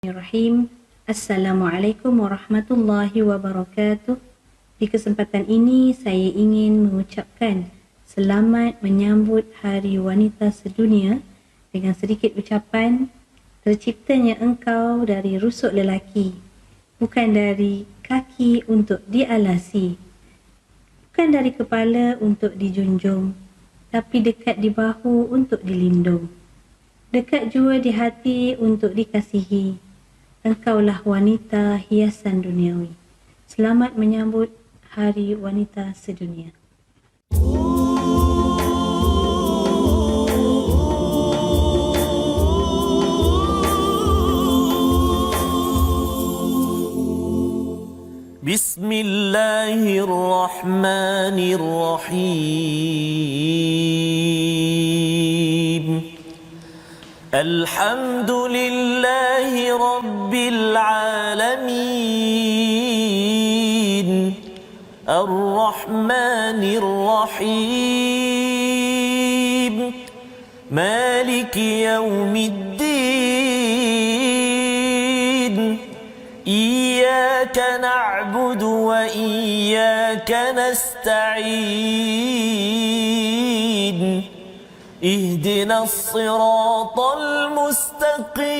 Bismillahirrahmanirrahim. Assalamualaikum warahmatullahi wabarakatuh. Di kesempatan ini saya ingin mengucapkan selamat menyambut Hari Wanita Sedunia dengan sedikit ucapan, terciptanya engkau dari rusuk lelaki, bukan dari kaki untuk dialasi, bukan dari kepala untuk dijunjung, tapi dekat di bahu untuk dilindung, dekat jua di hati untuk dikasihi. Engkaulah wanita hiasan duniawi. Selamat menyambut Hari Wanita Sedunia. Bismillahirrahmanirrahim. Alhamdulillahi Rabbil Alamin. Ar-Rahmanir Rahim. Maliki Yawmiddin. Iyyaka na'budu wa iyyaka nasta'in. اهدنا الصراط المستقيم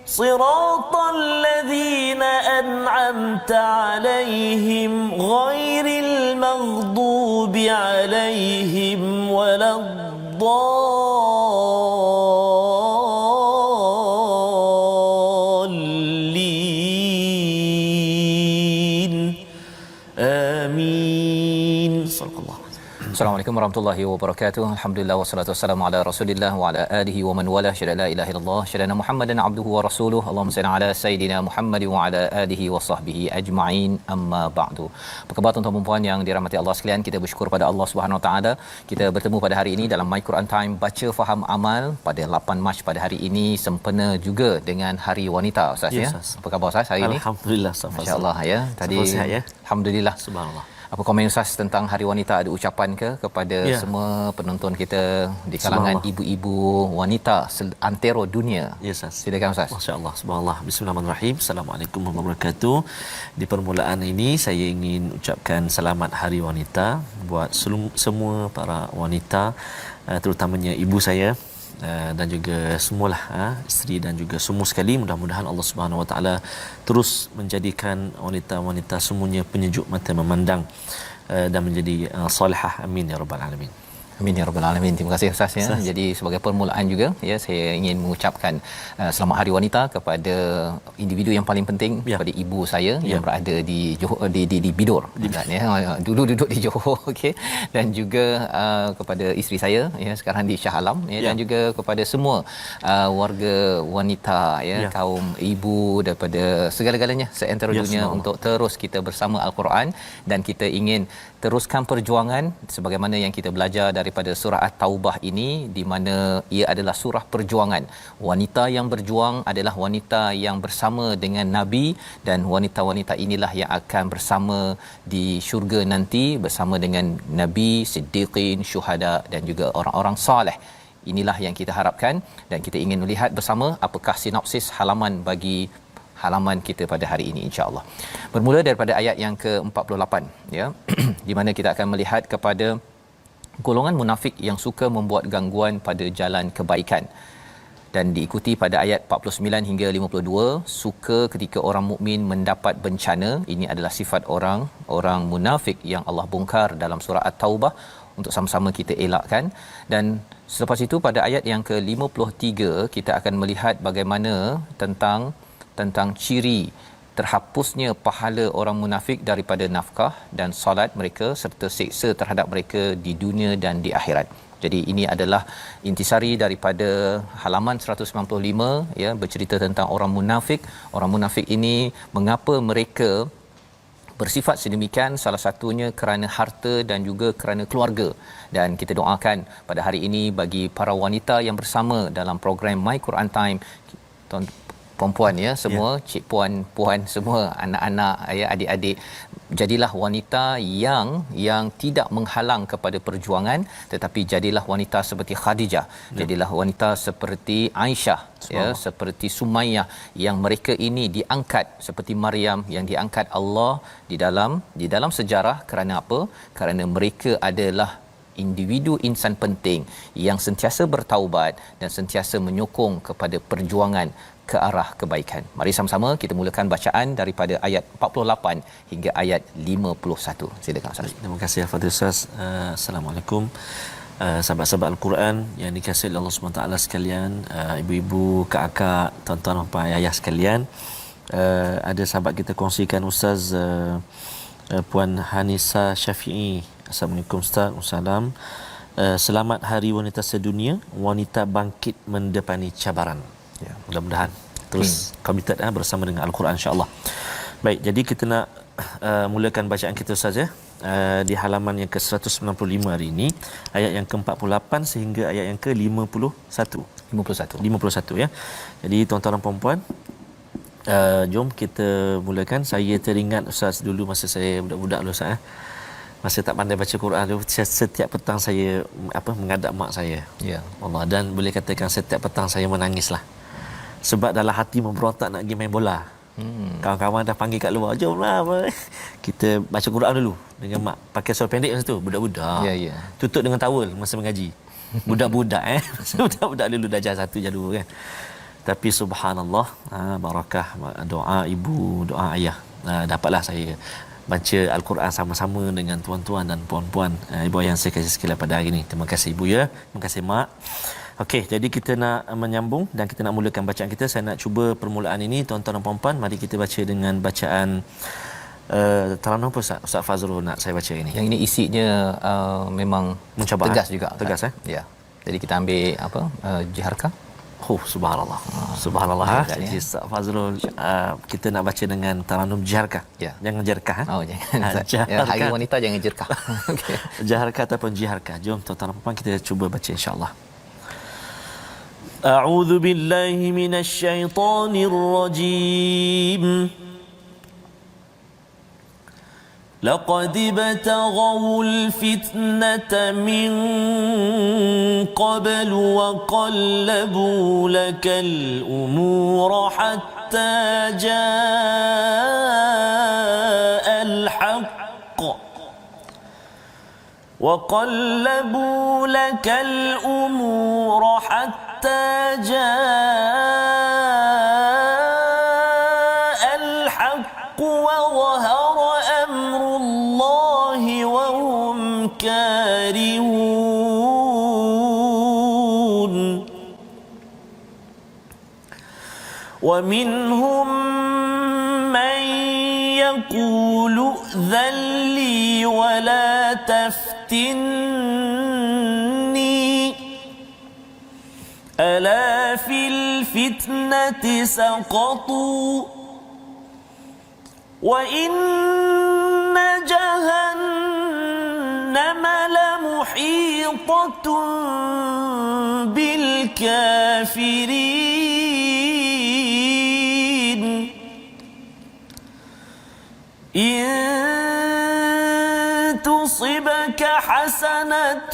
صراط الذين أنعمت عليهم غير المغضوب عليهم ولا الضالين آمين. Assalamualaikum warahmatullahi wabarakatuh. Alhamdulillah wassalatu wassalamu ala Rasulillah wa ala alihi wa man wala. Syada la ilaha illallah, syada Muhammadan abduhu wa rasuluh. Allahumma salli ala sayidina Muhammad wa ala alihi wa sahbihi ajma'in. Amma ba'du. Apa khabar tuan-tuan dan puan yang dirahmati Allah sekalian? Kita bersyukur pada Allah Subhanahu wa taala. Kita bertemu pada hari ini dalam My Quran Time baca faham amal pada 8 Mac pada hari ini sempena juga dengan Hari Wanita Ustaz ya. Apa khabar Ustaz hari ini? Alhamdulillah. Masya-Allah ya. Tadi alhamdulillah. Subhanallah. Apa komen Ustaz tentang Hari Wanita? Ada ucapan ke kepada semua penonton kita di kalangan ibu-ibu wanita antero dunia? Ya Ustaz. Silakan Ustaz. Masya-Allah. Subhanallah. Bismillahirrahmanirrahim. Assalamualaikum warahmatullahi wabarakatuh. Di permulaan ini saya ingin ucapkan selamat Hari Wanita buat semua para wanita, terutamanya ibu saya dan juga semualah isteri dan juga semua sekali. Mudah-mudahan Allah Subhanahu Wa Taala terus menjadikan wanita-wanita semuanya penyejuk mata memandang dan menjadi salihah. Amin ya rabbal alamin. Amin ya rabbal alamin. Terima kasih Ustaz ya. Jadi sebagai permulaan juga ya, saya ingin mengucapkan selamat Hari Wanita kepada individu yang paling penting, kepada ibu saya yang berada di Johor, di Bidor kan ya. Dulu duduk di Johor, okey. Dan juga kepada isteri saya ya sekarang di Shah Alam ya, dan juga kepada semua warga wanita ya, kaum ibu daripada segala-galanya seantero dunia untuk terus kita bersama Al-Quran, dan kita ingin teruskan perjuangan sebagaimana yang kita belajar daripada surah At-Taubah ini, di mana ia adalah surah perjuangan. Wanita yang berjuang adalah wanita yang bersama dengan Nabi, dan wanita-wanita inilah yang akan bersama di syurga nanti bersama dengan Nabi, Siddiqin, Syuhada dan juga orang-orang soleh. Inilah yang kita harapkan, dan kita ingin melihat bersama apakah sinopsis halaman bagi halaman kita pada hari ini insya-Allah. Bermula daripada ayat yang ke-48 ya di mana kita akan melihat kepada golongan munafik yang suka membuat gangguan pada jalan kebaikan, dan diikuti pada ayat 49 hingga 52 suka ketika orang mukmin mendapat bencana. Ini adalah sifat orang munafik yang Allah bongkar dalam surah At-Taubah untuk sama-sama kita elakkan. Dan selepas itu pada ayat yang ke-53 kita akan melihat bagaimana tentang ciri terhapusnya pahala orang munafik daripada nafkah dan solat mereka, serta siksa terhadap mereka di dunia dan di akhirat. Jadi ini adalah intisari daripada halaman 195 ya, bercerita tentang orang munafik. Orang munafik ini mengapa mereka bersifat sedemikian, salah satunya kerana harta dan juga kerana keluarga. Dan kita doakan pada hari ini bagi para wanita yang bersama dalam program My Quran Time, puan-puan ya, semua cik puan semua, anak-anak ya, adik-adik, jadilah wanita yang tidak menghalang kepada perjuangan, tetapi jadilah wanita seperti Khadijah, jadilah wanita seperti Aisyah ya, seperti Sumayyah, yang mereka ini diangkat, seperti Maryam yang diangkat Allah di dalam sejarah. Kerana apa? Kerana mereka adalah individu insan penting yang sentiasa bertaubat dan sentiasa menyokong kepada perjuangan ke arah kebaikan. Mari sama-sama kita mulakan bacaan daripada ayat 48 hingga ayat 51. Silakan Ustaz. Terima kasih Fadil Ustaz. Assalamualaikum sahabat-sahabat Al-Quran yang dikasihi oleh Allah SWT sekalian, ibu-ibu, kakak, tuan-tuan, puan, ayah sekalian. Ada sahabat kita kongsikan Ustaz, Puan Hanisa Syafi'i. Assalamualaikum Ustaz. Wassalam. Selamat Hari Wanita Sedunia. Wanita bangkit mendepani cabaran. Ya, mudah-mudahan terus committed bersama dengan Al-Quran insya-Allah. Baik, jadi kita nak mulakan bacaan kita saja di halaman yang ke-195 hari ini, ayat yang ke-48 sehingga ayat yang ke-51. 51 ya. Jadi tuan-tuan dan puan-puan, jom kita mulakan. Saya teringat Ustaz dulu masa saya budak-budak dulu Ustaz, masa tak pandai baca Quran dulu, setiap petang saya mengadap mak saya. Ya, Allah, dan boleh katakan setiap petang saya menangislah. Sebab dalam hati memberontak nak pergi main bola. Kawan-kawan dah panggil kat luar, jomlah kita baca Quran dulu dengan mak. Pakai seluar pendek masa tu, budak-budak. Ya. Tutup dengan towel masa mengaji. Budak-budak budak-budak dulu dah darjah 1 darjah 2 kan. Tapi subhanallah, barakah doa ibu, doa ayah. Dapatlah saya baca Al-Quran sama-sama dengan tuan-tuan dan puan-puan, ibu ayah yang saya kasih sekalian pada hari ini. Terima kasih ibu ya, terima kasih mak. Okey, jadi kita nak menyambung dan kita nak mulakan bacaan kita. Saya nak cuba permulaan ini tuan-tuan dan puan-puan, mari kita baca dengan bacaan Taranum apa Ustaz Fazrul nak saya baca ini. Yang ini isinya memang mencabar, tegas juga. Tegas ya. Jadi kita ambil jiharkah? Subhanallah. Subhanallah. Jadi Ustaz Fazrul, kita nak baca dengan Taranum jiharkah. Ya. Jangan jerkah. Jangan. Hari wanita jangan jerkah. Okey. Jaharkah ataupun jiharkah. Jom tuan-tuan dan puan-puan kita cuba baca insya-Allah. أعوذ بالله من الشيطان الرجيم لقد ابتغوا الفتنة من قبل وقلبوا لك الأمور حتى جاء الحق وقلبوا لك الأمور حتى جاء الحق وظهر أمر الله وهم كارهون ومنهم من يقول ائذن لي ولا تفتني ألا في الفتنة سقطوا وإن جهنم لمحيطة بالكافرين إن تصبك حسنة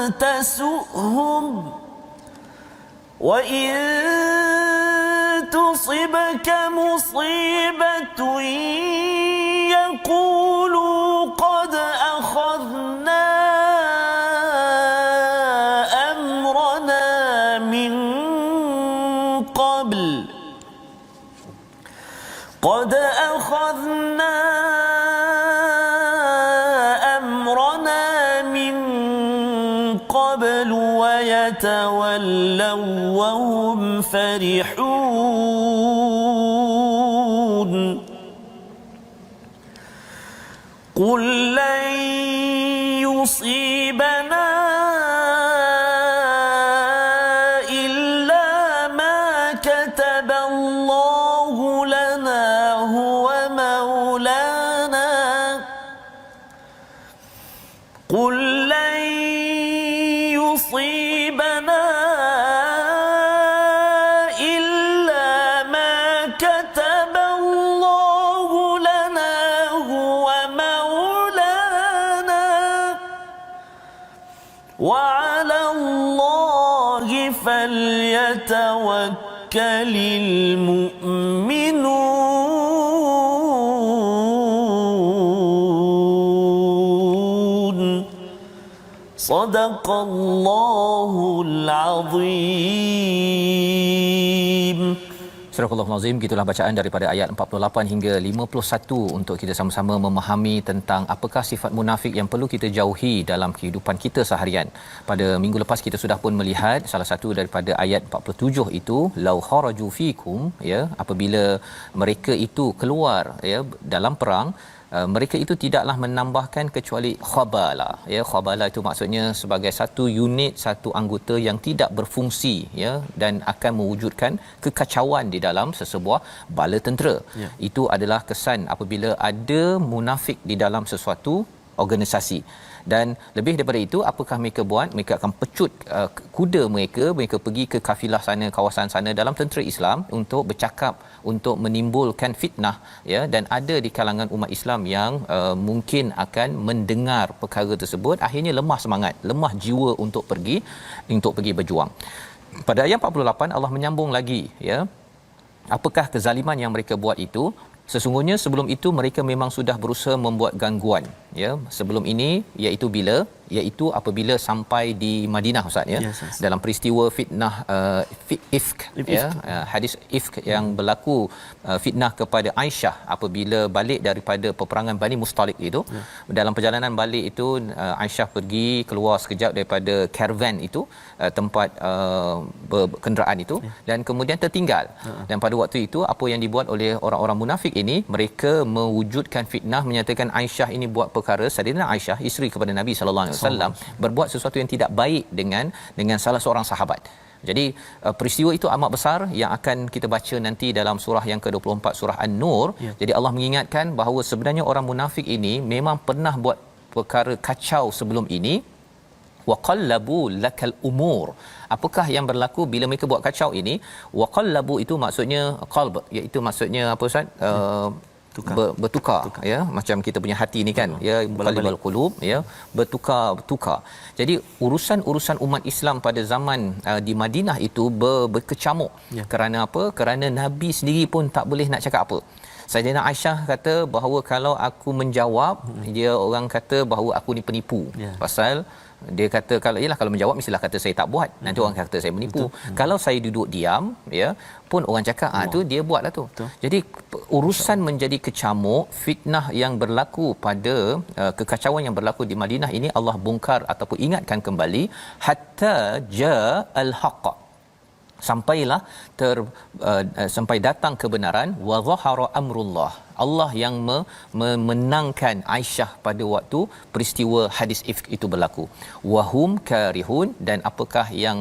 تسؤهم وإن تصبك مصيبة يقولوا قد أخذنا أمرنا من قبل قد أخذنا أمرنا من قبل ويتولوا وهم فرحون قل لن يصيبنا إلا ما كتب الله لنا هو مولانا قل لن يصيبنا إلا وعلى الله فليتوكل المؤمنون صدق الله العظيم. Surah Al-Azim, gitulah bacaan daripada ayat 48 hingga 51 untuk kita sama-sama memahami tentang apakah sifat munafik yang perlu kita jauhi dalam kehidupan kita seharian. Pada minggu lepas kita sudah pun melihat salah satu daripada ayat 47 itu, lau kharaju fikum, ya, apabila mereka itu keluar, ya, dalam perang, mereka itu tidaklah menambahkan kecuali khabala, ya. Khabala itu maksudnya sebagai satu unit, satu anggota yang tidak berfungsi, ya, dan akan mewujudkan kekacauan di dalam sesebuah bala tentera, ya. Itu adalah kesan apabila ada munafik di dalam sesuatu organisasi. Dan lebih daripada itu, apakah mereka buat? Mereka akan pecut kuda mereka pergi ke kafilah sana, kawasan sana dalam tentera Islam untuk bercakap, untuk menimbulkan fitnah, ya. Dan ada di kalangan umat Islam yang mungkin akan mendengar perkara tersebut, akhirnya lemah semangat, lemah jiwa untuk pergi berjuang. Pada ayat 48 Allah menyambung lagi, ya. Apakah kezaliman yang mereka buat itu? Sesungguhnya sebelum itu mereka memang sudah berusaha membuat gangguan, ya. Sebelum ini iaitu apabila sampai di Madinah, Ustaz, ya. Yes. Dalam peristiwa fitnah ifk, ya, hadis ifk yang berlaku, fitnah kepada Aisyah apabila balik daripada peperangan Bani Mustalik itu. Dalam perjalanan balik itu, Aisyah pergi keluar sekejap daripada caravan itu, tempat kenderaan itu, dan kemudian tertinggal. Dan pada waktu itu apa yang dibuat oleh orang-orang munafik ini, mereka mewujudkan fitnah, menyatakan Aisyah ini buat perkara, Sayyidina Aisyah, isteri kepada Nabi sallallahu alaihi wasallam, berbuat sesuatu yang tidak baik dengan salah seorang sahabat. Jadi peristiwa itu amat besar yang akan kita baca nanti dalam surah yang ke-24, surah An-Nur. Jadi Allah mengingatkan bahawa sebenarnya orang munafik ini memang pernah buat perkara kacau sebelum ini. Waqallabu lakal umur. Apakah yang berlaku bila mereka buat kacau ini? Waqallabu itu maksudnya qalb, iaitu maksudnya apa, Ustaz? Bertukar, ya, macam kita punya hati ni kan, ya, muqallibal qulub, ya, bertukar. Jadi urusan umat Islam pada zaman di Madinah itu berkecamuk, ya. Kerana apa? Kerana Nabi sendiri pun tak boleh nak cakap apa. Sayyidina Aisyah kata bahawa kalau aku menjawab, dia orang kata bahawa aku ni penipu, ya. Pasal dia kata kalau menjawab mestilah kata saya tak buat, nanti orang kata saya menipu. Kalau saya duduk diam, ya, pun orang cakap tu dia buatlah tu. Jadi urusan menjadi kecamuk, fitnah yang berlaku pada kekacauan yang berlaku di Madinah ini Allah bongkar ataupun ingatkan kembali, hatta ja'al haqq, sampailah sampai datang kebenaran, wa zahara amrullah, Allah yang memenangkan Aisyah pada waktu peristiwa hadis ifk itu berlaku. Wahum karihun, dan apakah yang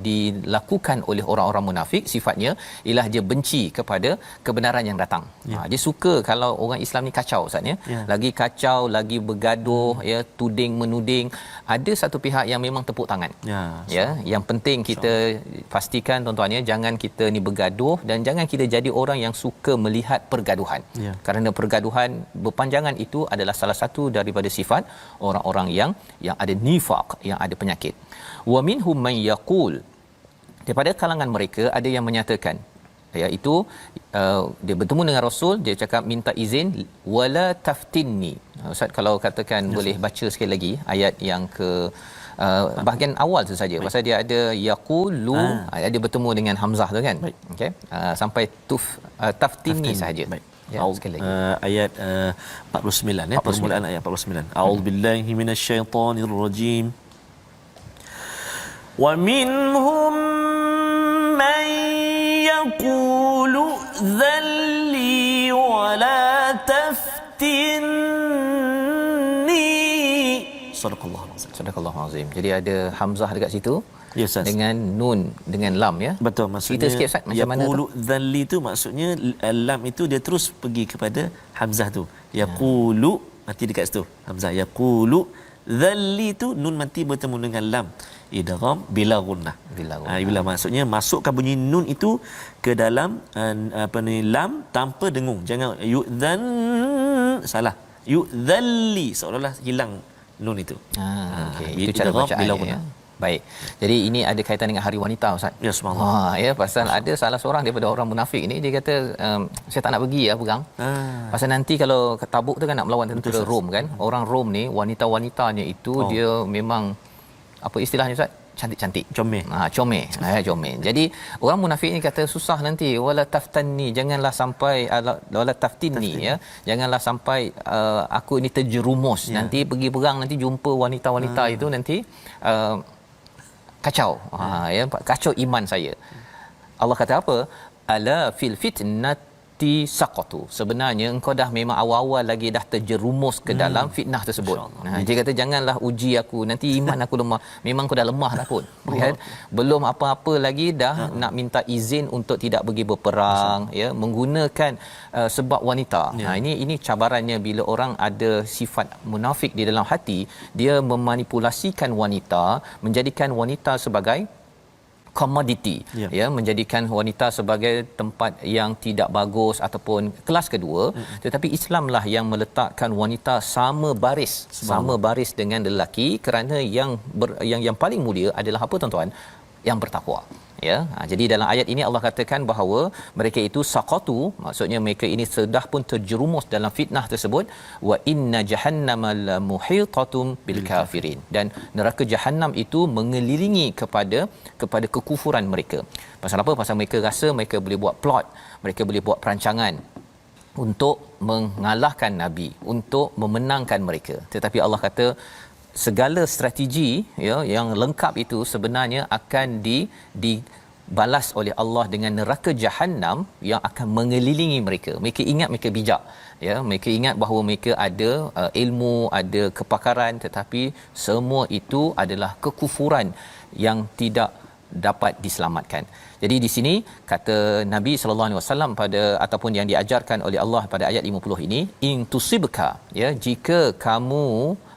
dilakukan oleh orang-orang munafik, sifatnya ialah dia benci kepada kebenaran yang datang. Ya. Dia suka kalau orang Islam ni kacau, Ustaz, ya. Ya. Lagi kacau, lagi bergaduh, ya, tuding menuding. Ada satu pihak yang memang tepuk tangan. Ya, yang penting kita pastikan, tuan-tuan, ya, jangan kita ni bergaduh dan jangan kita jadi orang yang suka melihat pergaduhan. Ya. Kerana pergaduhan berpanjangan itu adalah salah satu daripada sifat orang-orang yang ada nifaq, yang ada penyakit. Wa minhum man yaqul, daripada kalangan mereka ada yang menyatakan, iaitu dia bertemu dengan Rasul, dia cakap minta izin, wala taftinni. Ustaz, kalau katakan boleh baca sekali lagi ayat yang ke bahagian awal tu saja. Pasal dia ada yaqulu, dia bertemu dengan hamzah tu kan. Okey, sampai taftini saja. Ya, sekali lagi. Ayat 49, ya, permulaan ayat 49. A'udzubillahi minasyaitonirrajim. Wa minhum man yaqulu dhalli wa la taftinni. Sadaqallahul azim. Jadi ada hamzah dekat situ. Ya, dengan nun, dengan lam, ya. Betul, maksudnya kita sikit, Ustaz, macam mana tu? Yaqulu dhalli tu maksudnya lam itu dia terus pergi kepada hamzah tu. Yaqulu mati dekat situ. Hamzah yaqulu, dhalli tu nun mati bertemu dengan lam. Idgham bila gunnah. Bila maksudnya masukkan bunyi nun itu ke dalam lam tanpa dengung. Jangan yu'dhan, salah. Yu'dhalli, seolah-olah hilang nun itu. Okey. Itu cara bacaan ya. Baik. Jadi ini ada kaitan dengan Hari Wanita, Ustaz. Ya, subhanallah. Ya, pasal ada salah seorang daripada orang munafik ni, dia kata saya tak nak pergi pegang. Pasal nanti kalau Tabuk tu kan nak melawan tentera Rom kan. Orang Rom ni wanita-wanitanya itu dia memang apa istilahnya, Ustaz? Cantik-cantik, comel. Comel. Jadi orang munafik ni kata susah nanti, wala taftanni, janganlah sampai wala taftinni ya, janganlah sampai aku ini terjerumus nanti pergi perang, nanti jumpa wanita-wanita itu nanti kacau. Kacau iman saya. Allah kata apa? Ala fil fitnati saqatu. Sebenarnya engkau dah memang awal-awal lagi dah terjerumus ke dalam fitnah tersebut. Dia kata janganlah uji aku, nanti iman aku lemah. Memang kau dah lemah dah pun. Kan? Belum apa-apa lagi dah nak minta izin untuk tidak pergi berperang, ya, menggunakan sebab wanita. Ini cabarannya bila orang ada sifat munafik di dalam hati, dia memanipulasikan wanita, menjadikan wanita sebagai komoditi, ya, menjadikan wanita sebagai tempat yang tidak bagus ataupun kelas kedua. Tetapi Islamlah yang meletakkan wanita sama baris dengan lelaki, kerana yang paling mulia adalah apa, tuan-tuan? Yang bertakwa. Ya, jadi dalam ayat ini Allah katakan bahawa mereka itu saqatu, maksudnya mereka ini sudah pun terjerumus dalam fitnah tersebut. Wa inna jahannama la muhitatum bil kafirin, dan neraka jahanam itu mengelilingi kepada kekufuran mereka. Pasal apa? Pasal mereka rasa mereka boleh buat plot, mereka boleh buat perancangan untuk mengalahkan Nabi, untuk memenangkan mereka. Tetapi Allah kata segala strategi, ya, yang lengkap itu sebenarnya akan dibalas oleh Allah dengan neraka jahanam yang akan mengelilingi mereka. Mereka ingat mereka bijak, ya, mereka ingat bahawa mereka ada ilmu, ada kepakaran, tetapi semua itu adalah kekufuran yang tidak dapat diselamatkan. Jadi di sini kata Nabi sallallahu alaihi wasallam pada ataupun yang diajarkan oleh Allah pada ayat 50 ini, in tusibka, ya, jika kamu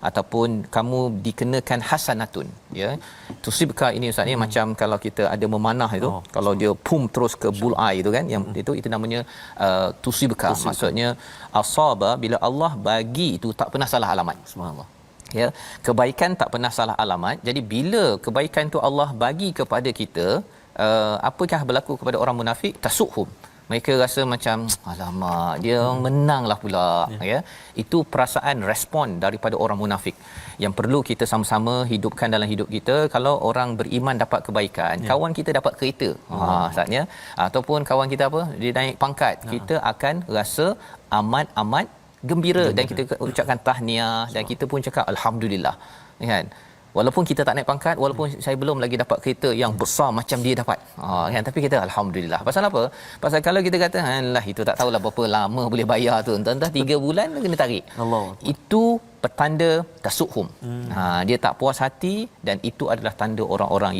ataupun kamu dikenakan hasanatun, ya. Tusibka ini Ustaz ni macam kalau kita ada memanah itu, kalau dia pum terus ke bullseye itu kan, yang itu namanya tusibka. Maksudnya asaba, bila Allah bagi itu tak pernah salah alamat. Subhanallah. Ya, kebaikan tak pernah salah alamat. Jadi bila kebaikan tu Allah bagi kepada kita, apakah berlaku kepada orang munafik? Tasuhum. Mereka rasa macam alamak, dia menanglah pula, ya. Itu perasaan respon daripada orang munafik yang perlu kita sama-sama hidupkan dalam hidup kita. Kalau orang beriman dapat kebaikan, kawan kita dapat kereta, saatnya, ataupun kawan kita apa, dia naik pangkat, kita akan rasa amat gembira dan kita ucapkan tahniah dan kita pun cakap alhamdulillah, kan. Walaupun kita tak naik pangkat, walaupun saya belum lagi dapat kereta yang besar macam dia dapat, kan, tapi kita alhamdulillah. Pasal apa? Pasal kalau kita kata alah itu tak tahulah berapa lama boleh bayar tu, entah 3 bulan kena tarik, Allah, itu petanda tasuhum. Dia tak puas hati, dan itu adalah tanda orang-orang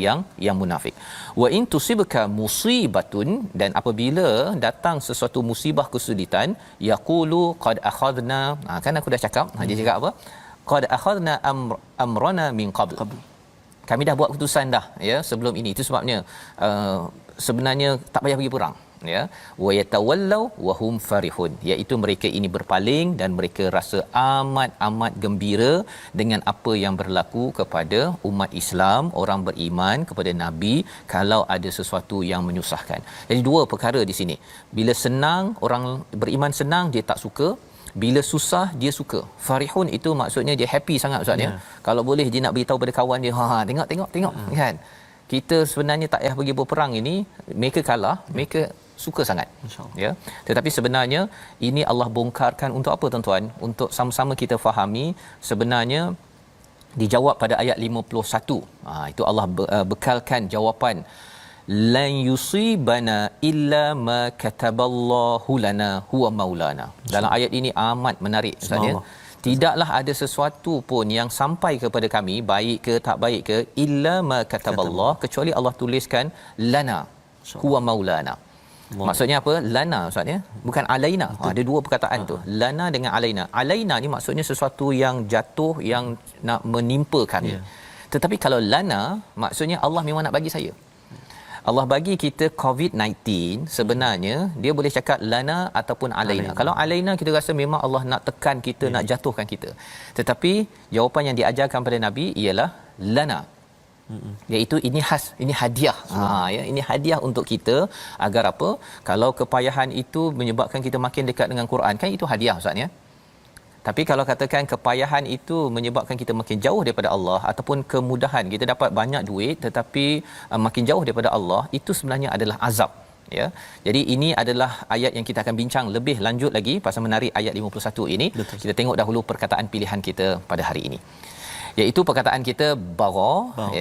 yang munafik. Wa in tusibka musibatun, dan apabila datang sesuatu musibah kesulitan, yaqulu qad akhadna, kan aku dah cakap, dia cakap apa? Qad akhadna amrana min qabl. Kami dah buat keputusan dah, ya, sebelum ini. Itu sebabnya sebenarnya tak payah pergi perang, ya. Wa yatawallau wa hum farihun, iaitu mereka ini berpaling dan mereka rasa amat gembira dengan apa yang berlaku kepada umat Islam, orang beriman kepada Nabi, kalau ada sesuatu yang menyusahkan. Jadi dua perkara di sini. Bila senang, orang beriman senang, dia tak suka. Bila susah, dia suka. Farihun itu maksudnya dia happy sangat, Ustaz, ya. Kalau boleh dia nak beritahu pada kawan dia, tengok kan. Kita sebenarnya tak payah pergi berperang ini, mereka kalah, mereka suka sangat, ya. Tetapi sebenarnya ini Allah bongkarkan untuk apa, tuan-tuan? Untuk sama-sama kita fahami. Sebenarnya dijawab pada ayat 51. Itu Allah bekalkan jawapan, lan yusibana illa ma kataballahu lana huwa maulana. Dalam ayat ini amat menarik, Ustaz, ya. Tidaklah ada sesuatu pun yang sampai kepada kami, baik ke tak baik ke, illa ma kataballah, kecuali Allah tuliskan lana huwa maulana. Maksudnya apa? Lana, Ustaz, ya, bukan alaina. Ada dua perkataan tu, lana dengan alaina. Alaina ni maksudnya sesuatu yang jatuh, yang nak menimpa kami. Tetapi kalau lana, maksudnya Allah memang nak bagi saya. Allah bagi kita COVID-19, sebenarnya dia boleh cakap lana ataupun alaina. Kalau alaina kita rasa memang Allah nak tekan kita, nak jatuhkan kita. Tetapi jawapan yang diajarkan pada Nabi ialah lana. Iaitu ini khas, ini hadiah. Ya, ini hadiah untuk kita agar apa? Kalau kepayahan itu menyebabkan kita makin dekat dengan Quran, kan itu hadiah Ustaz ya. Tapi kalau katakan kepayahan itu menyebabkan kita makin jauh daripada Allah, ataupun kemudahan kita dapat banyak duit tetapi makin jauh daripada Allah, itu sebenarnya adalah azab ya. Jadi ini adalah ayat yang kita akan bincang lebih lanjut lagi pasal menarik ayat 51 ini. Betul. Kita tengok dahulu perkataan pilihan kita pada hari ini, iaitu perkataan kita bara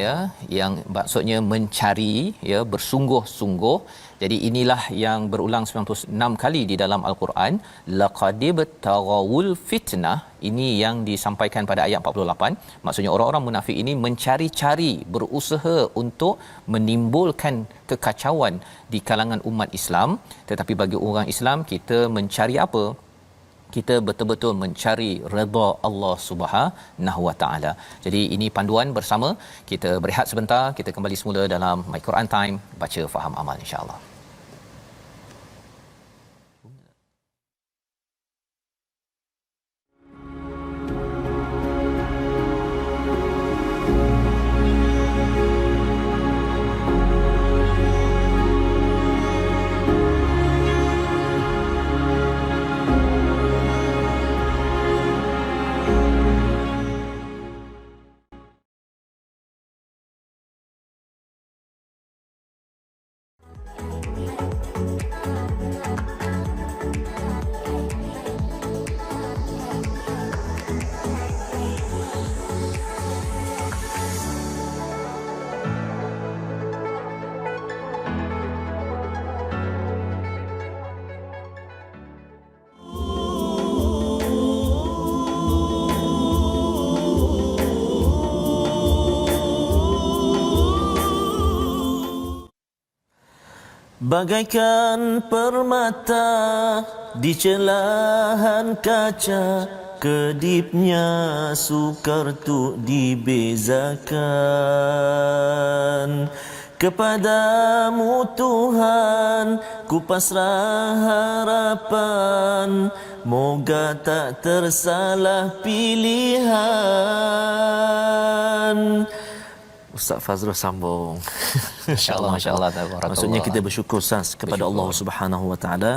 ya, yang maksudnya mencari ya, bersungguh-sungguh. Jadi inilah yang berulang 96 kali di dalam al-Quran. Laqadib taghawul fitnah, ini yang disampaikan pada ayat 48. Maksudnya orang-orang munafik ini mencari-cari, berusaha untuk menimbulkan kekacauan di kalangan umat Islam. Tetapi bagi orang Islam, kita mencari apa? Kita betul-betul mencari redha Allah Subhanahu Wa Taala. Jadi ini panduan bersama. Kita berehat sebentar, kita kembali semula dalam My Quran Time, baca faham amal insya-Allah. Bagaikan permata di celahan kaca, kedipnya sukar tu dibezakan. Kepadamu Tuhan ku pasrah harapan, moga tak tersalah pilihan. Ustaz Fazrul sambung. Masya-Allah, masya-Allah, tabarakallah. Maksudnya kita bersyukur Ustaz kepada Allah Subhanahu Wa Taala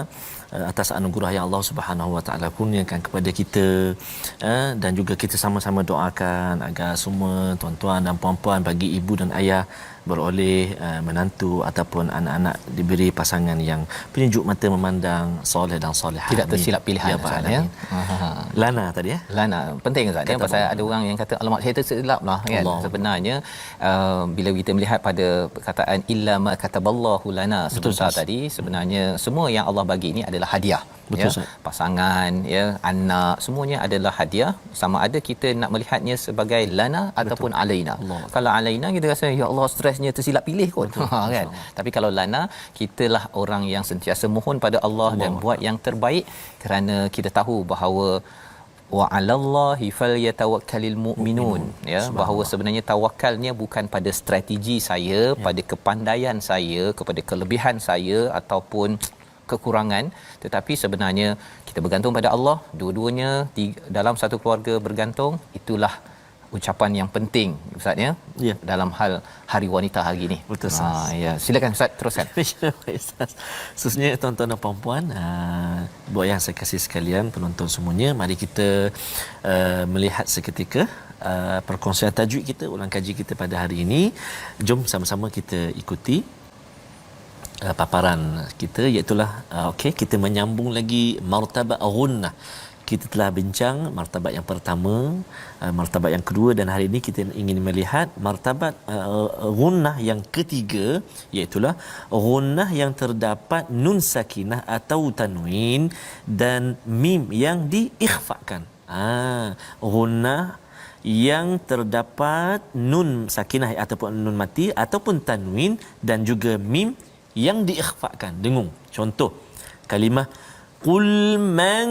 atas anugerah yang Allah Subhanahu Wa Taala kurniakan kepada kita, dan juga kita sama-sama doakan agar semua tuan-tuan dan puan-puan, bagi ibu dan ayah beroleh menantu ataupun anak-anak diberi pasangan yang penyejuk mata memandang, soleh dan solehah. Tidak tersilap pilihan ya. Lana tadi ya. Lana penting Ustaz ya, pasal ada orang yang kata alamak saya tersilap lah kan. Allah. Sebenarnya bila kita melihat pada perkataan illa ma kataballahu lana sebentar tadi, sebenarnya semua yang Allah bagi ini adalah hadiah. Betul, ya, pasangan ya, anak, semuanya adalah hadiah. Sama ada kita nak melihatnya sebagai lana ataupun alaina. Allah. Kalau alaina kita rasa ya Allah stresnya tersilap pilih kot kan. Tapi kalau lana, kitalah orang yang sentiasa mohon pada Allah dan buat yang terbaik, kerana kita tahu bahawa wa 'alallahi falyatawakkalul mu'minun ya, bahawa sebenarnya tawakalnya bukan pada strategi saya, pada kepandaian saya, kepada kelebihan saya ataupun kekurangan, tetapi sebenarnya kita bergantung pada Allah. Dua-duanya dalam satu keluarga bergantung. Itulah ucapan yang penting Ustaz ya, dalam hal Hari Wanita hari ini. Betul ya, silakan Ustaz teruskan. Ustaz, khususnya tuan-tuan dan puan-puan, buat yang saya kasih sekalian, penonton semuanya, mari kita melihat seketika perkongsian tajuk kita, ulang kaji kita pada hari ini. Jom sama-sama kita ikuti paparan kita, iaitulah okey, kita menyambung lagi martabat ghunnah. Kita telah bincang martabat yang pertama, martabat yang kedua, dan hari ini kita ingin melihat martabat ghunnah yang ketiga, iaitulah ghunnah yang terdapat nun sakinah atau tanwin dan mim yang diikhfakan. Ghunnah yang terdapat nun sakinah ataupun nun mati ataupun tanwin dan juga mim yang diikhfakan. Dengung contoh kalimah qul man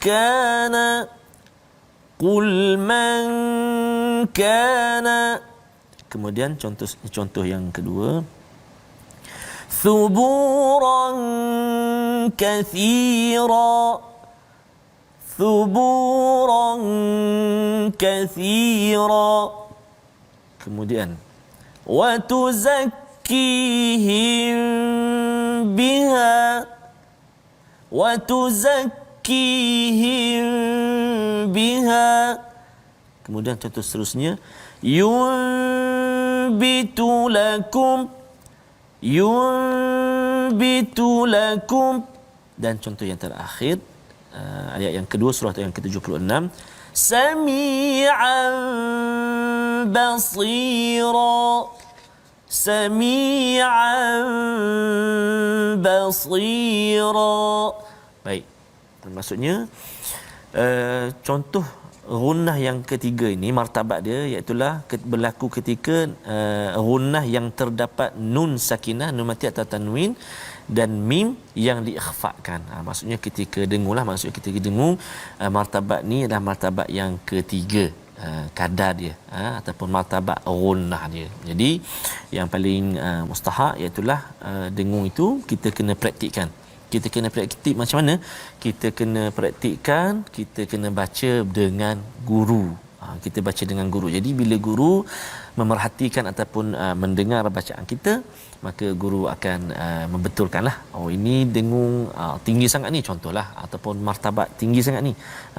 kana, qul man kana. Kemudian contoh yang kedua, Thuburan kathira. Thuburan kathira. Kemudian wa tuzakkihim biha. Wa tuzakkihim biha. Kemudian contoh seterusnya, yunbitu lakum. Dan contoh yang terakhir, ayat yang kedua surah yang ke-76, sami'an basira. Sami'an basira. Baik, maksudnya contoh gunnah yang ketiga ini, martabat dia iaitulah berlaku ketika gunnah yang terdapat nun sakinah, nun mati atau tanwin, dan mim yang diikhfakan. Maksudnya ketika dengulah, maksudnya ketika dengung, martabat ni adalah martabat yang ketiga, kadar dia ataupun martabat gunnah dia. Jadi yang paling mustahak iaitulah dengung itu kita kena praktikkan. Kita kena praktik macam mana? Kita kena praktikkan, kita kena baca dengan guru. Kita baca dengan guru. Jadi bila guru memerhatikan ataupun mendengar bacaan kita, maka guru akan membetulkanlah, oh ini dengung tinggi sangat ni contohlah, ataupun martabat tinggi sangat ni,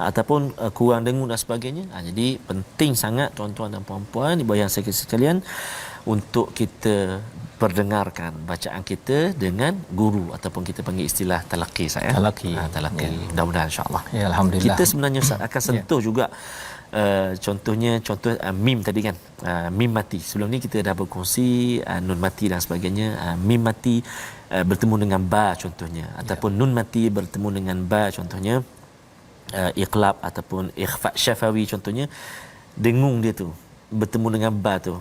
ataupun kurang dengung dan sebagainya. Jadi penting sangat tuan-tuan dan puan-puan, ibu ayah sekalian, untuk kita perdengarkan bacaan kita dengan guru, ataupun kita panggil istilah talaqi saya. Talaqi. Ya. Mudah-mudahan insya-Allah. Ya, alhamdulillah. Kita sebenarnya akan sentuh juga contohnya mim tadi kan, mim mati. Sebelum ni kita dah berkongsi nun mati dan sebagainya. Mim mati bertemu dengan ba contohnya, ataupun nun mati bertemu dengan ba contohnya, iqlab ataupun ikhfa syafawi contohnya. Dengung dia tu bertemu dengan ba tu,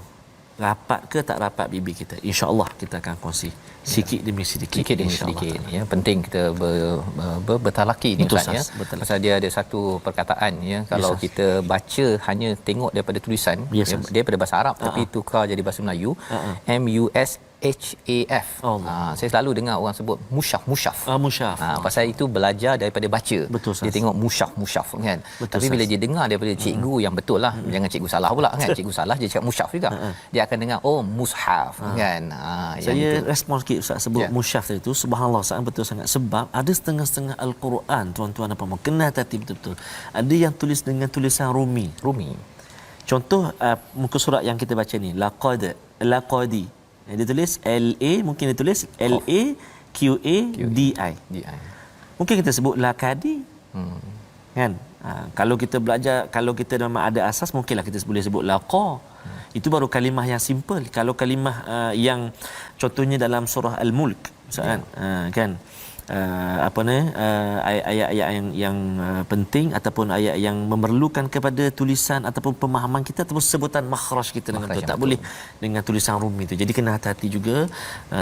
rapat ke tak rapat bibir kita, insya-Allah kita akan kongsi sikit demi sedikit. Ya, penting kita bertalaki ni Ustaz ya. Pasal dia ada satu perkataan ya, kalau kita baca hanya tengok daripada tulisan ya, daripada bahasa Arab tapi tukar jadi bahasa Melayu, MUSHAF. Saya selalu dengar orang sebut mushaf. Pasal itu belajar daripada baca. Betul, dia tengok mushaf kan. Betul, tapi bila dia dengar daripada cikgu yang betul lah, jangan cikgu salah pula kan. Cikgu salah dia cakap mushaf juga. Dia akan dengar oh mushaf kan. Saya respon sikit Ustaz sebut mushaf tadi tu, subhanallah sangat betul sangat, sebab ada setengah-setengah al-Quran tuan-tuan apa mau kena hati betul-betul. Ada yang tulis dengan tulisan Rumi. Contoh muka surat yang kita baca ni, laqadi. Dia tulis LA, mungkin dia tulis LAQADI. Mungkin kita sebut laqadi. Kan? Kalau kita belajar, kalau kita memang ada asas, mungkinlah kita boleh sebut laqa. Itu baru kalimah yang simple. Kalau kalimah yang contohnya dalam surah Al-Mulk misalkan, kan, ayat-ayat yang penting ataupun ayat yang memerlukan kepada tulisan ataupun pemahaman kita ataupun sebutan makhraj kita dengan betul. Tak boleh dengan tulisan Rumi itu. Jadi kena hati-hati juga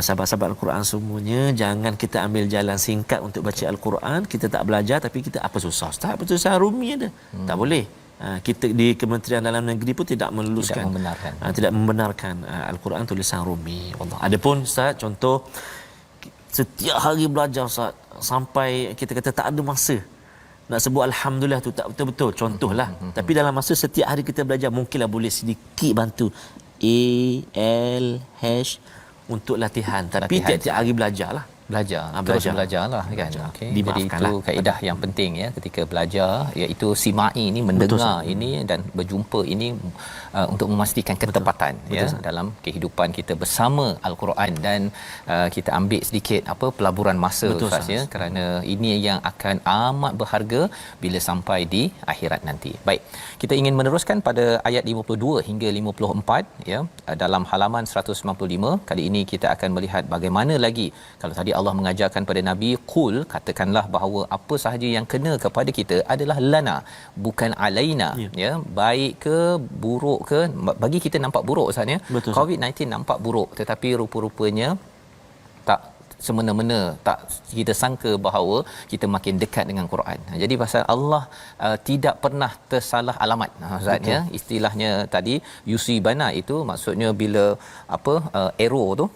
sahabat-sahabat Al-Quran semuanya, jangan kita ambil jalan singkat untuk baca Al-Quran. Kita tak belajar tapi kita apa susah Ustaz, apa tulisan Rumi ada. Tak boleh. Kita di Kementerian Dalam Negeri pun tidak meluluskan, tidak membenarkan Al-Quran tulisan Rumi. Allah. Adapun Ustaz, contoh setiap hari belajar Ustaz, sampai kita kata tak ada masa nak sebut alhamdulillah tu, tak betul-betul contohlah. Tapi dalam masa setiap hari kita belajar, mungkinlah boleh sedikit bantu ALH untuk latihan. Tapi tiap-tiap hari belajarlah. Terus belajarlah kan. Okey. Jadi itu kaedah yang penting ya ketika belajar, iaitu simai ini, mendengar ini dan berjumpa ini untuk memastikan ketepatan ya dalam kehidupan kita bersama Al-Quran. Dan kita ambil sedikit pelaburan masa Ustaz ya, kerana ini yang akan amat berharga bila sampai di akhirat nanti. Baik, kita ingin meneruskan pada ayat 52 hingga 54 ya, dalam halaman 195. Kali ini kita akan melihat bagaimana lagi, kalau tadi Allah mengajarkan pada Nabi, qul, katakanlah bahawa apa sahaja yang kena kepada kita adalah lana, bukan alaina ya, baik ke buruk ke. Bagi kita nampak buruk Ustaz ya, COVID-19 nampak buruk, tetapi rupa-rupanya semena-mena tak kita sangka bahawa kita makin dekat dengan Quran. Jadi pasal Allah tidak pernah tersalah alamat. Ustaz ya, istilahnya tadi yusibana itu maksudnya bila arrow tu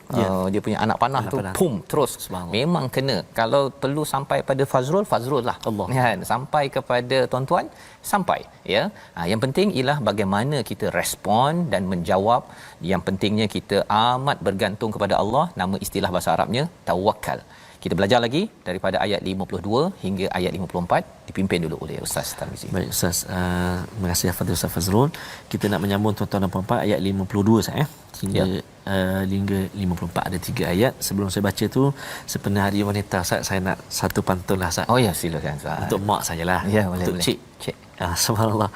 dia punya anak panah tu pum terus memang kena. Kalau perlu sampai pada Fazrul lah Allah kan, sampai kepada tuan-tuan sampai ya. Yang penting ialah bagaimana kita respon dan menjawab. Yang pentingnya kita amat bergantung kepada Allah. Nama istilah bahasa Arabnya tawakkal. Kita belajar lagi daripada ayat 52 hingga ayat 54, dipimpin dulu oleh Ustaz Tarmizi. Baik Ustaz, terima kasih Fadil Ustaz Fazrul. Kita nak menyambung tuan-tuan dan puan-puan ayat 52 saya hingga hingga 54, ada 3 ayat. Sebelum saya baca tu, sepenuh hari wanita Ustaz, saya nak satu pantun lah Ustaz. Oh ya, silakan Ustaz. Untuk mak sajalah. Ya, boleh untuk boleh. Cik. Subhanallah.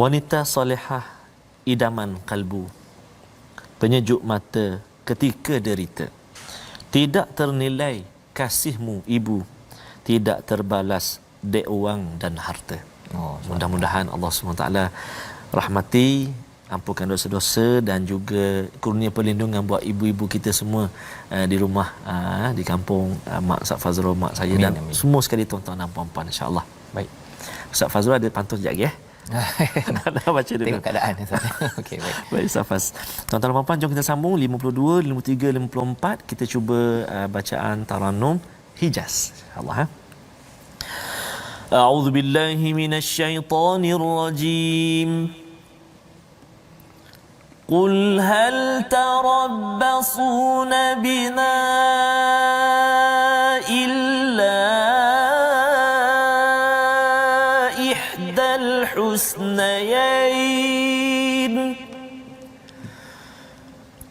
Wanita solehah idaman kalbu, penyejuk mata ketika derita. Tidak ternilai kasihmu ibu, tidak terbalas dek wang dan harta. Mudah-mudahan Allah SWT rahmati, ampunkan dosa-dosa dan juga kurnia perlindungan buat ibu-ibu kita semua di rumah, di kampung, mak Ustaz Fazrul, mak saya, amin, dan amin. Semua sekali tuan-tuan dan puan-puan, insya-Allah. Baik. Ustaz Fazrul ada pantun sekejap lagi nak baca dulu. Tengok keadaan. Okey, baik. Baik Safas. Tuan-tuan dan puan-puan, jom kita sambung 52, 53, 54. Kita cuba bacaan Tarannum Hijaz. InsyaAllah. A'udzu billahi minasyaitonir rajim. Qul hal tarabbasuna bina illa الحسنيين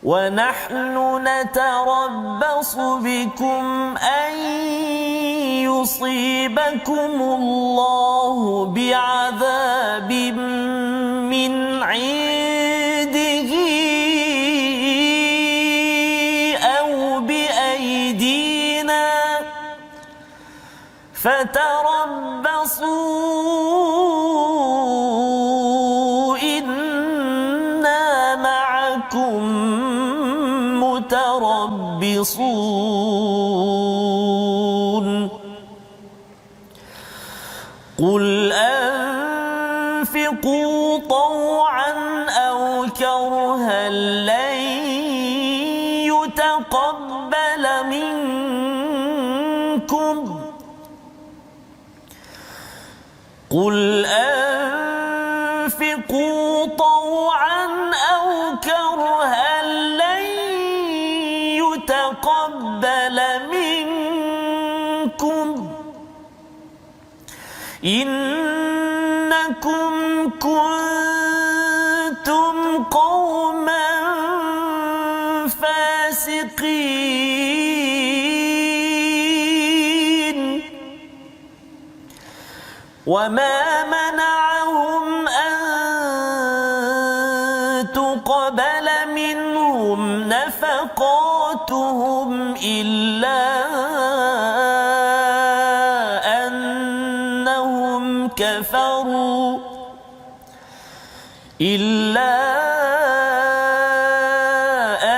ونحن نتربص بكم أن يصيبكم الله بعذاب من عنده أو بأيدينا فتربصوا إنا معكم متربصون قل أنفقوا طوعا أو كرها لن يتقبل منكم قل أنفقوا طوعا أو كرها لن يتقبل منكم إنكم كنتم قوما فاسقين وما منعهم أن تقبل منهم نفقاتهم إلا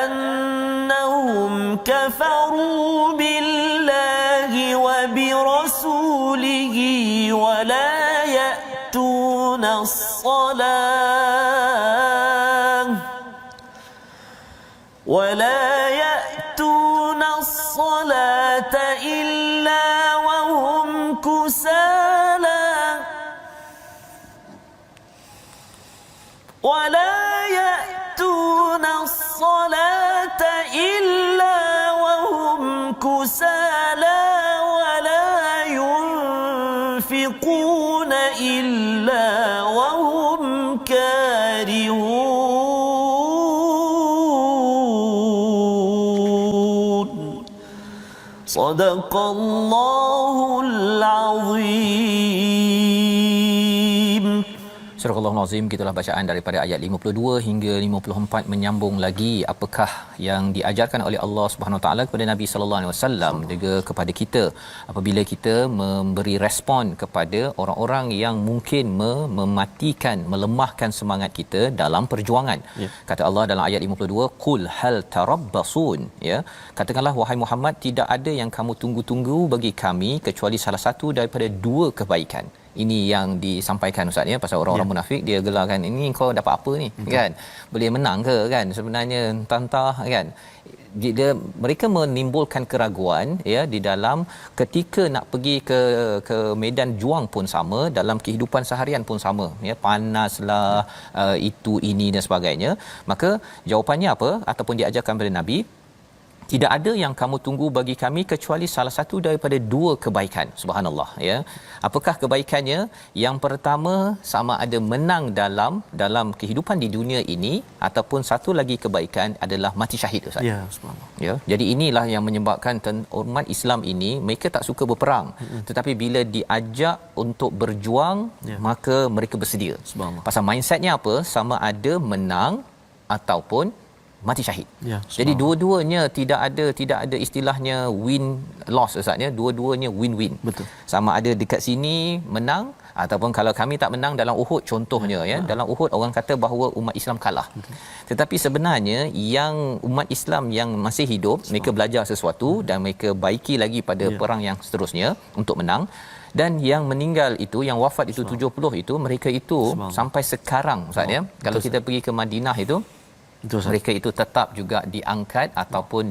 أنهم كفروا بالله وبرسوله ولا يأتون الصلاة إلا وهم كسالى ولا يأتون الصلاة إلا وهم كسالى ولا ينفقون إلا وهم كارهون صدق الله العظيم Surah Al-Azim, gitulah bacaan daripada ayat 52 hingga 54 menyambung lagi apakah yang diajarkan oleh Allah Subhanahu Wa Taala kepada Nabi sallallahu alaihi wasallam juga kepada kita apabila kita memberi respon kepada orang-orang yang mungkin mematikan, melemahkan semangat kita dalam perjuangan. Kata Allah dalam ayat 52, qul hal tarabbasun, ya, katakanlah wahai Muhammad, tidak ada yang kamu tunggu-tunggu bagi kami kecuali salah satu daripada dua kebaikan. Ini yang disampaikan Ustaz ya, pasal orang-orang munafik dia gelarkan, ini kau dapat apa ni, kan, boleh menang ke, kan, sebenarnya entah kan, mereka menimbulkan keraguan ya di dalam ketika nak pergi ke medan juang pun sama, dalam kehidupan seharian pun sama ya, panaslah itu ini dan sebagainya. Maka jawapannya apa ataupun diajarkan oleh Nabi, tidak ada yang kamu tunggu bagi kami kecuali salah satu daripada dua kebaikan. Subhanallah ya. Apakah kebaikannya? Yang pertama, sama ada menang dalam kehidupan di dunia ini, ataupun satu lagi kebaikan adalah mati syahid, Ustaz. Ya, subhanallah. Ya, jadi inilah yang menyebabkan umat Islam ini mereka tak suka berperang, tetapi bila diajak untuk berjuang, maka mereka bersedia. Subhanallah. Pasal mindsetnya apa? Sama ada menang ataupun mati syahid. Ya, jadi dua-duanya tidak ada istilahnya win loss, Ustaz ya. Dua-duanya win-win. Betul. Sama ada dekat sini menang, ataupun kalau kami tak menang dalam Uhud contohnya ya. Dalam Uhud orang kata bahawa umat Islam kalah. Betul. Tetapi sebenarnya yang umat Islam yang masih hidup, mereka belajar sesuatu dan mereka baiki lagi pada perang yang seterusnya untuk menang. Dan yang meninggal itu, yang wafat itu 70 itu, mereka itu sampai sekarang, Ustaz ya. Kalau kita pergi ke Madinah itu, mereka itu tetap juga diangkat ataupun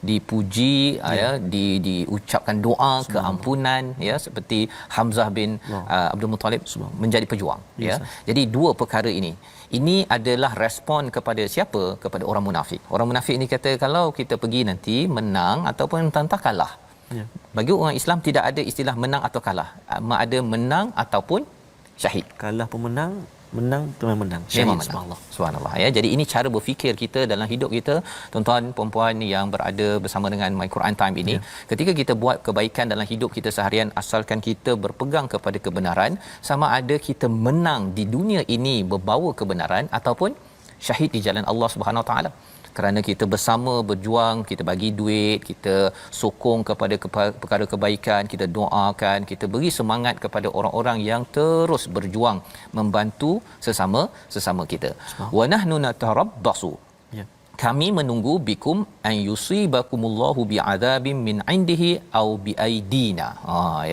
dipuji ya, diucapkan doa keampunan ya, seperti Hamzah bin Abdul Muttalib menjadi pejuang ya. Jadi dua perkara ini adalah respon kepada siapa? Kepada orang munafik. Orang munafik ini kata kalau kita pergi nanti menang ataupun entah kalah. Bagi orang Islam tidak ada istilah menang atau kalah. Ada menang ataupun syahid. Kalah pemenang, menang memang menang. Syahid, subhanallah ya. Jadi ini cara berfikir kita dalam hidup kita, tuan-tuan puan-puan yang berada bersama dengan My Quran Time ini. Ketika kita buat kebaikan dalam hidup kita seharian, asalkan kita berpegang kepada kebenaran, sama ada kita menang di dunia ini berbawa kebenaran ataupun syahid di jalan Allah Subhanahu Wa Taala. Kerana kita bersama berjuang, kita bagi duit, kita sokong kepada perkara kebaikan, kita doakan, kita beri semangat kepada orang-orang yang terus berjuang membantu sesama kita. Wa nahnu natarabbasu, kami menunggu bikum an yusibakumullahu bi'adzabin min indihi au biaidina.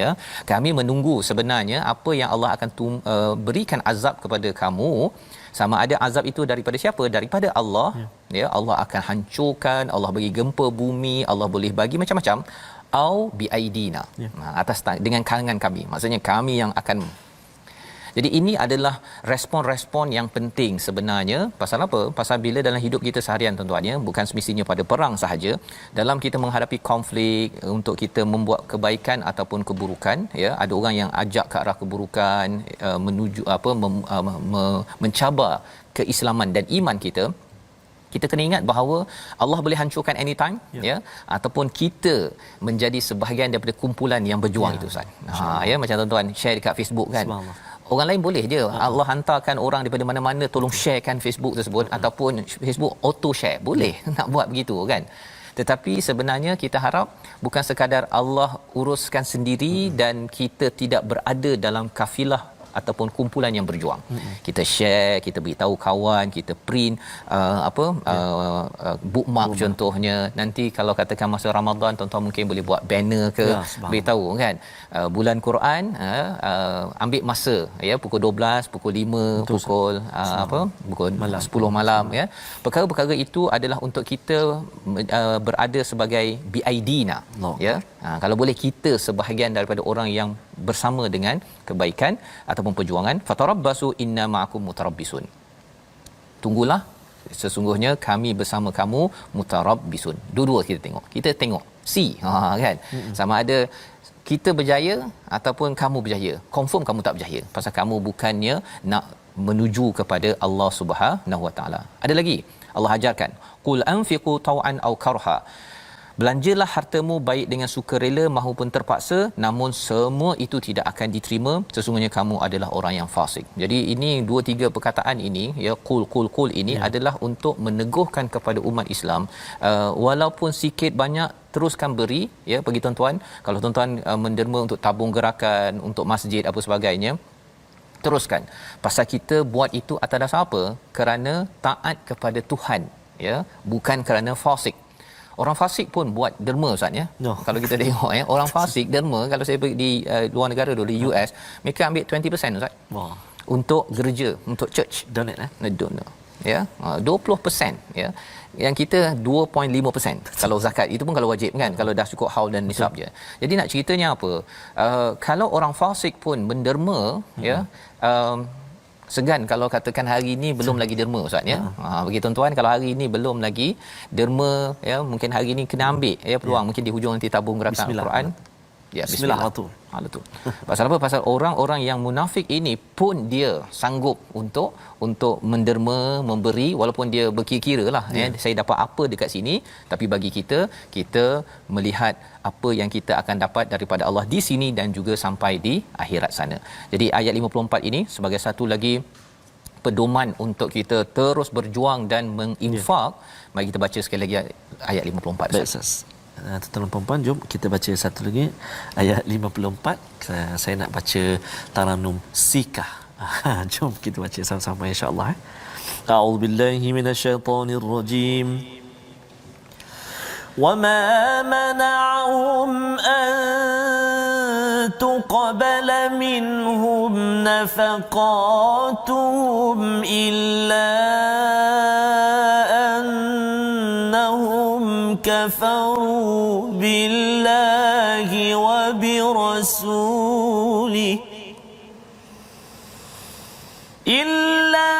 Ya, kami menunggu sebenarnya apa yang Allah akan berikan azab kepada kamu. Sama ada azab itu daripada siapa? Daripada Allah. Ya, Allah akan hancurkan, Allah bagi gempa bumi, Allah boleh bagi macam-macam. Au biaidina. Atas dengan tangan kami. Maksudnya kami yang akan. Jadi ini adalah respon-respon yang penting sebenarnya. Pasal apa? Pasal bila dalam hidup kita seharian, tuan-tuan ya, bukan semestinya pada perang sahaja, dalam kita menghadapi konflik, untuk kita membuat kebaikan ataupun keburukan ya, ada orang yang ajak ke arah keburukan, menuju mencabar keislaman dan iman kita. Kita kena ingat bahawa Allah boleh hancurkan anytime ya, ataupun kita menjadi sebahagian daripada kumpulan yang berjuang itu, Ustaz. Ya, macam tuan-tuan share dekat Facebook kan. Orang lain boleh je Allah hantarkan orang daripada mana-mana tolong sharekan Facebook tersebut, ataupun Facebook auto share, boleh nak buat begitu kan. Tetapi sebenarnya kita harap bukan sekadar Allah uruskan sendiri dan kita tidak berada dalam kafilah ataupun kumpulan yang berjuang. Kita share, kita beritahu kawan, kita print bookmark contohnya. Nanti kalau katakan masa Ramadan, tuan-tuan mungkin boleh buat banner ke, beritahu kan. Bulan Quran, ambil masa ya, pukul 12, pukul 5, pukul pukul 10 malam ya. Perkara-perkara itu adalah untuk kita berada sebagai biaidina ya. Kalau boleh kita sebahagian daripada orang yang bersama dengan kebaikan ataupun perjuangan. Fatarabbasu inna ma'akum mutarabbisun. Tunggulah, sesungguhnya kami bersama kamu mutarabbisun. Dua-dua kita tengok see kan. Sama ada kita berjaya ataupun kamu berjaya. Confirm kamu tak berjaya, pasal kamu bukannya nak menuju kepada Allah Subhanahu Wa Taala. Ada lagi Allah ajarkan, qul anfiqu taw'an aw karha. Belanjalah hartamu baik dengan sukarela maupun terpaksa, namun semua itu tidak akan diterima, sesungguhnya kamu adalah orang yang fasik. Jadi ini 2-3 perkataan ini, ya, qul ini adalah untuk meneguhkan kepada umat Islam, walaupun sikit banyak teruskan beri, ya, bagi tuan-tuan. Kalau tuan-tuan menderma untuk tabung gerakan, untuk masjid apa sebagainya, teruskan. Pasal kita buat itu atas dasar apa? Kerana taat kepada Tuhan, ya, bukan kerana fasik. Orang fasik pun buat derma, Ustaz, ya. No. Kalau kita tengok, ya, orang fasik derma, kalau saya pergi di luar negara dulu, di US, mereka ambil 20%, Ustaz. Wah. Untuk gereja, untuk church. Donate, Donate. Ya, 20%, ya. Yang kita 2.5%. Kalau zakat itu pun kalau wajib, kan, kalau dah cukup haul dan nisab je. Jadi nak ceritanya apa? Kalau orang fasik pun menderma, ya, segan kalau katakan hari ini belum lagi derma, Ustaz, ya. Bagi tuan-tuan, kalau hari ini belum lagi derma, ya, mungkin hari ini kena ambil, ya, peluang, mungkin di hujung nanti tabung gerakan Al-Quran. Ya, bismillah. Betul. Pasal apa? Pasal orang-orang yang munafik ini pun dia sanggup untuk menderma, memberi, walaupun dia berkira-kira lah, ya, saya dapat apa dekat sini, tapi bagi kita melihat apa yang kita akan dapat daripada Allah di sini dan juga sampai di akhirat sana. Jadi ayat 54 ini sebagai satu lagi pedoman untuk kita terus berjuang dan menginfak. Mari kita baca sekali lagi ayat 54. Baik, tuan-tuan dan puan, jom kita baca satu lagi ayat 54. Saya nak baca Taranum Sikah. Jom kita baca sama-sama, insya-Allah. A'udzubillahi minasyaitonirrajim. وَمَا مَنَعَهُمْ أَن تُقْبَلَ مِنْهُمْ نَفَقَاتُهُمْ إِلَّا أَنَّهُمْ كَفَرُوا بِاللَّهِ وَبِرَسُولِهِ إِلَّا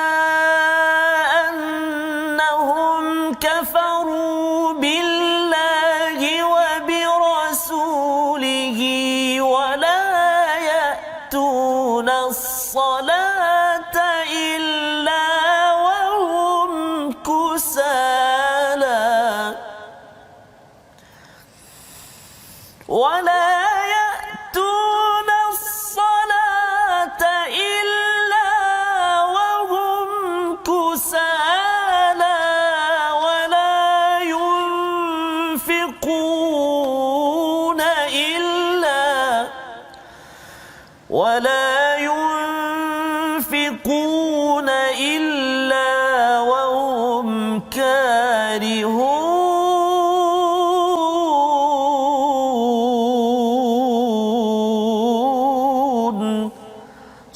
أَنَّهُمْ كَفَرُوا بِاللَّهِ وَبِرَسُولِهِ وَلَا يَأْتُونَ الصَّلَاةَ إِلَّا وَهُمْ كُسَالَى وَلَا يَأْتُونَ الصَّلَاةَ إِلَّا وَهُمْ كُسَالَى وَلَا يُنْفِقُونَ إِلَّا وَهُمْ كارهون.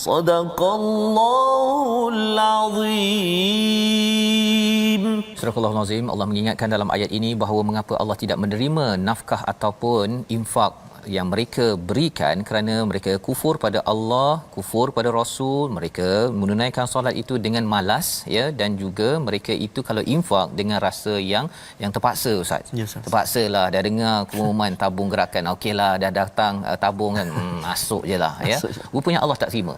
صدق الله العظيم. Surah Al-Azim, Allah mengingatkan dalam ayat ini bahawa mengapa Allah tidak menerima nafkah ataupun infak yang mereka berikan kerana mereka kufur pada Allah, kufur pada Rasul, mereka menunaikan solat itu dengan malas, ya, dan juga mereka itu kalau infak dengan rasa yang terpaksa, Ustaz. Yes, Terpaksalah, dah dengar pengumuman tabung gerakan, okeylah dah datang tabung kan, masuk jelah, ya. Rupanya Allah tak terima.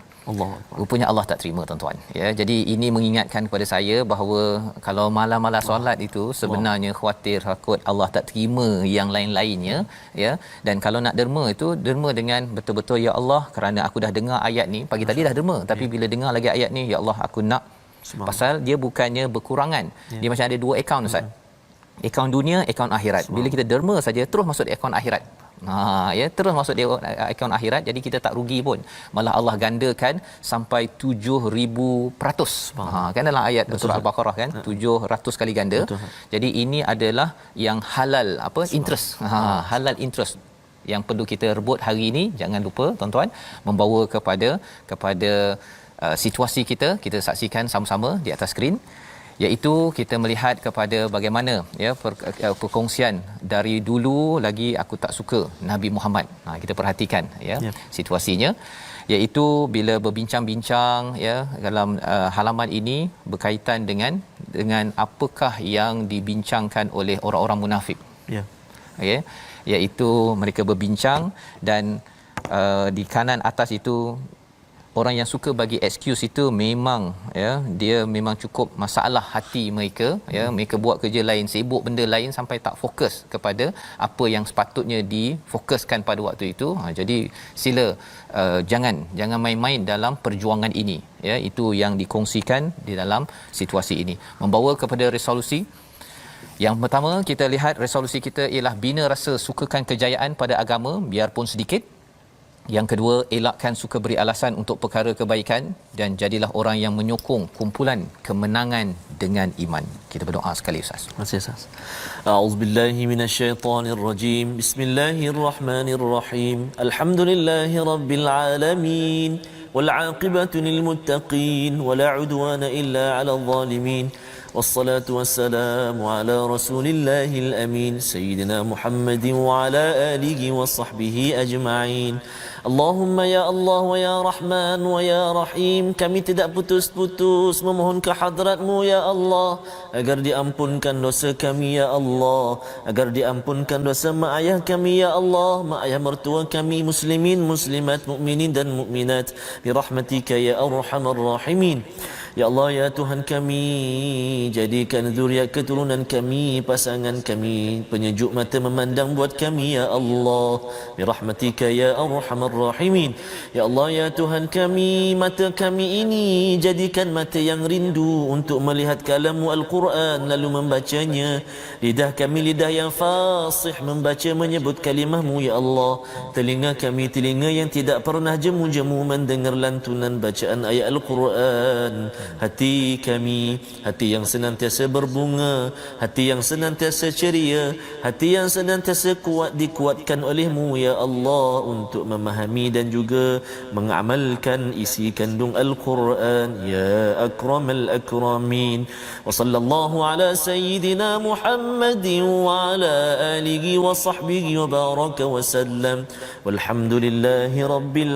Rupanya Allah tak terima, tuan-tuan, ya. Jadi ini mengingatkan kepada saya bahawa kalau malam-malam solat itu sebenarnya khawatir takut Allah tak terima yang lain-lainnya, ya. Dan kalau nak derma itu derma dengan betul-betul, ya Allah, kerana aku dah dengar ayat ni, pagi tadi dah derma, tapi bila dengar lagi ayat ni, ya Allah, aku nak. Pasal dia bukannya berkurangan, dia macam ada dua akaun, Ustaz. Akaun dunia, akaun akhirat. Bila kita derma saja terus masuk di akaun akhirat. Ya, terus masuk di akaun akhirat, jadi kita tak rugi pun. Malah Allah gandakan sampai 7,000%. Kan dalam ayat surah Al-Baqarah kan, 700 kali ganda. Betul. Jadi ini adalah yang halal interest. Halal interest yang perlu kita rebut hari ini. Jangan lupa, tuan-tuan, membawa kepada situasi kita saksikan sama-sama di atas skrin, iaitu kita melihat kepada bagaimana, ya, perkongsian dari dulu lagi aku tak suka Nabi Muhammad. Kita perhatikan, ya, situasinya, iaitu bila berbincang-bincang, ya, dalam halaman ini berkaitan dengan apakah yang dibincangkan oleh orang-orang munafik. Ya. Okey, iaitu mereka berbincang dan di kanan atas itu orang yang suka bagi excuse itu memang ya, dia memang cukup masalah hati mereka ya, mereka buat kerja lain, sibuk benda lain sampai tak fokus kepada apa yang sepatutnya difokuskan pada waktu itu. Jadi sila jangan main-main dalam perjuangan ini ya. Itu yang dikongsikan di dalam situasi ini, membawa kepada resolusi. Yang pertama kita lihat resolusi kita ialah bina rasa sukakan kejayaan pada agama biarpun sedikit. Yang kedua, elakkan suka beri alasan untuk perkara kebaikan dan jadilah orang yang menyokong kumpulan kemenangan dengan iman. Kita berdoa sekali Ustaz. Terima kasih Ustaz. A'udzubillahi minasyaitonirrajim. Bismillahirrahmanirrahim. Alhamdulillahirabbil alamin. Wal 'aqibatu lil muttaqin wa la 'udwana illa 'alal zalimin. والصلاة والسلام على رسول الله الأمين سيدنا محمد وعلى آله وصحبه أجمعين. Allahumma ya Allah wa ya Rahman wa ya Rahim, kami tidak putus-putus memohon ke hadrat-Mu ya Allah agar diampunkan dosa kami ya Allah, agar diampunkan dosa mak ayah kami ya Allah, mak ayah mertua kami, muslimin muslimat, mukminin dan mukminat, bi rahmatika ya arhamar rahimin. Ya Allah ya Tuhan kami, jadikan zuriat keturunan kami, pasangan kami penyejuk mata memandang buat kami ya Allah, bi rahmatika ya arhamar rahimin. Ya Allah ya Tuhan kami, mata kami ini jadikan mata yang rindu untuk melihat kalam-Mu Al-Quran lalu membacanya. Lidah kami lidah yang fasih membaca menyebut kalimah-Mu ya Allah. Telinga kami telinga yang tidak pernah jemu-jemu mendengar lantunan bacaan ayat Al-Quran. Hati kami hati yang senantiasa berbunga, hati yang senantiasa ceria, hati yang senantiasa kuat dikuatkan oleh-Mu ya Allah untuk memahami dan juga mengamalkan isi kandung Al-Quran ya akramal akramin. Wa sallallahu ala sayyidina Muhammadin wa ala alihi wa sahbihi wa baraka wa sallam. Walhamdulillahi rabbil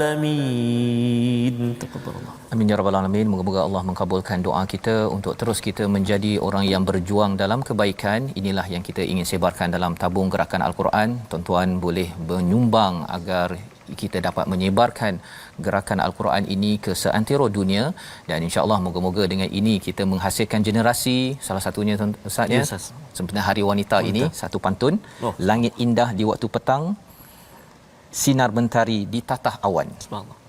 alamin. Taqabbalallah. Amin ya rabbal alamin. Moga-moga Allah mengabulkan doa kita untuk terus kita menjadi orang yang berjuang dalam kebaikan. Inilah yang kita ingin sebarkan dalam tabung gerakan Al-Quran. Tuan-tuan boleh menyumbang agar kita dapat menyebarkan gerakan Al-Quran ini ke seantero dunia, dan insya-Allah moga-moga dengan ini kita menghasilkan generasi. Salah satunya Ustaz ya, sempena Hari Wanita ini satu pantun, langit indah di waktu petang, sinar mentari di tatah awan. Subhanallah.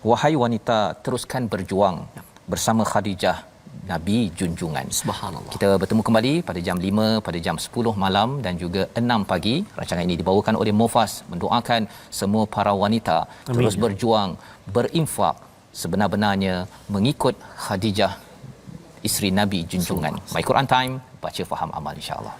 Wahai wanita, teruskan berjuang bersama Khadijah, Nabi junjungan. Subhanallah. Kita bertemu kembali pada jam 5, pada jam 10 malam dan juga 6 pagi. Rancangan ini dibawakan oleh Mufas, mendoakan semua para wanita terus berjuang, berinfak sebenar-benarnya mengikut Khadijah, isteri Nabi junjungan. My Quran Time, baca faham amal insya-Allah.